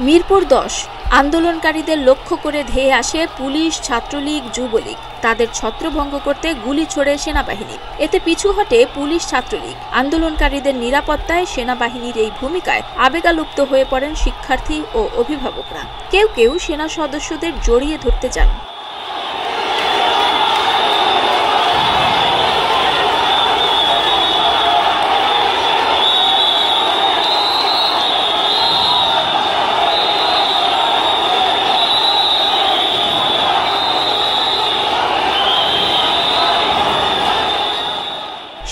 মিরপুর 10 আন্দোলনকারীদের লক্ষ্য করে ধেয়ে আসে পুলিশ, ছাত্রলীগ, যুবলীগ। তাদের ছত্রভঙ্গ করতে গুলি ছোড়ে সেনাবাহিনী। এতে পিছু হটে পুলিশ, ছাত্রলীগ। আন্দোলনকারীদের নিরাপত্তায় সেনাবাহিনীর এই ভূমিকায় আবেগালুপ্ত হয়ে পড়েন শিক্ষার্থী ও অভিভাবকরা। কেউ কেউ সেনা সদস্যদের জড়িয়ে ধরতে যান।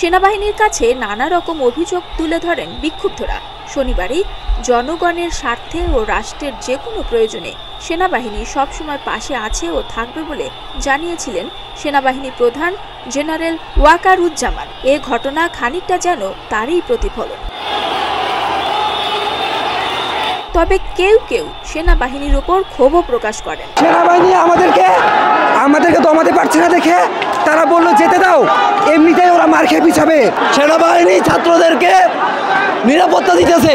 সেনাবাহিনীর কাছে নানা রকম অভিযোগ তুলে ধরেন বিক্ষুব্ধরা। শনিবারই জনগণের স্বার্থে ও রাষ্ট্রের যে কোনো প্রয়োজনে সেনাবাহিনী সবসময় পাশে আছে ও থাকবে বলে জানিয়েছিলেন সেনাবাহিনী প্রধান জেনারেল ওয়াকারুজ্জামান। এ ঘটনা খানিকটা যেন তারই প্রতিফলন। তবে কেউ কেউ সেনাবাহিনীর উপর ক্ষোভও প্রকাশ করেন। সেনাবাহিনী আমাদেরকে দমাতে পারছে না দেখে তারা বললো যেতে দাও, এমনিতেই ওরা মার খেয়ে পিছাবে। সেনাবাহিনী ছাত্রদেরকে নিরাপত্তা দিতেছে,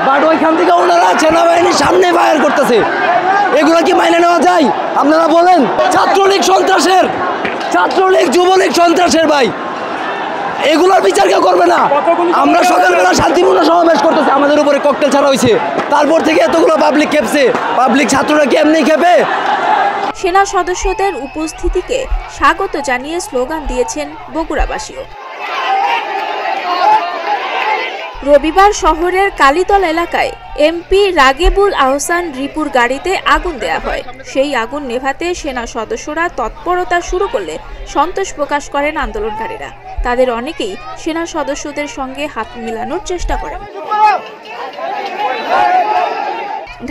বাট ওইখান থেকে ওনারা সেনাবাহিনীর সামনে ফায়ার করতেছে। এগুলো কি মাইনে নেওয়া যায়? আপনারা বলেন। ছাত্রলীগ সন্ত্রাসের, ছাত্রলীগ যুবলীগ সন্ত্রাসের ভাই, এগুলোর বিচার কেউ করবে না। আমরা সকালবেলা শান্তিপূর্ণ সমাবেশ করতেছি, আমাদের উপরে ককটেল ছাড়া হয়েছে, তারপর থেকে এতগুলো পাবলিক খেপছে। পাবলিক ছাত্ররা কি এমনি খেপে? সেনা সদস্যদের উপস্থিতিকে স্বাগত জানিয়ে স্লোগান দিয়েছেন বগুড়াবাসীও। রবিবার শহরের কালীতল এলাকায় এমপি রাগেবুল আহসান রিপুর গাড়িতে আগুন দেয়া হয়। সেই আগুন নেভাতে সেনা সদস্যরা তৎপরতা শুরু করলে সন্তোষ প্রকাশ করেন আন্দোলনকারীরা। তাদের অনেকেই সেনা সদস্যদের সঙ্গে হাত মিলানোর চেষ্টা করেন।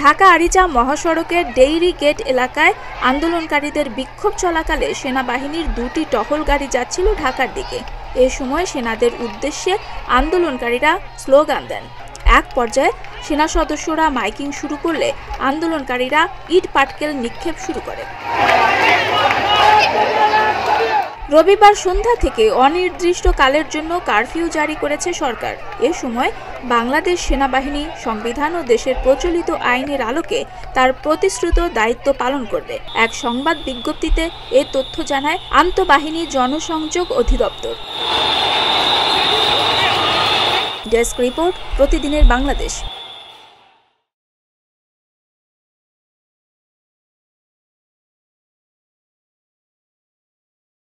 ঢাকা আরিচা মহাসড়কের ডেইরি গেট এলাকায় আন্দোলনকারীদের বিক্ষোভ চলাকালে সেনাবাহিনীর দুটি টহল গাড়ি যাচ্ছিল ঢাকার দিকে। এ সময় সেনাদের উদ্দেশ্যে আন্দোলনকারীরা স্লোগান দেন। এক পর্যায়ে সেনা সদস্যরা মাইকিং শুরু করলে আন্দোলনকারীরা ইট পাটকেল নিক্ষেপ শুরু করে। রবিবার সন্ধ্যা থেকে অনির্দিষ্টকালের জন্য কারফিউ জারি করেছে সরকার। এ সময় বাংলাদেশ সেনাবাহিনী সংবিধান ও দেশের প্রচলিত আইনের আলোকে তার প্রতিশ্রুত দায়িত্ব পালন করবে। এক সংবাদ বিজ্ঞপ্তিতে এ তথ্য জানায় আন্তঃবাহিনী জনসংযোগ অধিদপ্তর। ডেস্ক রিপোর্ট, প্রতিদিনের বাংলাদেশ।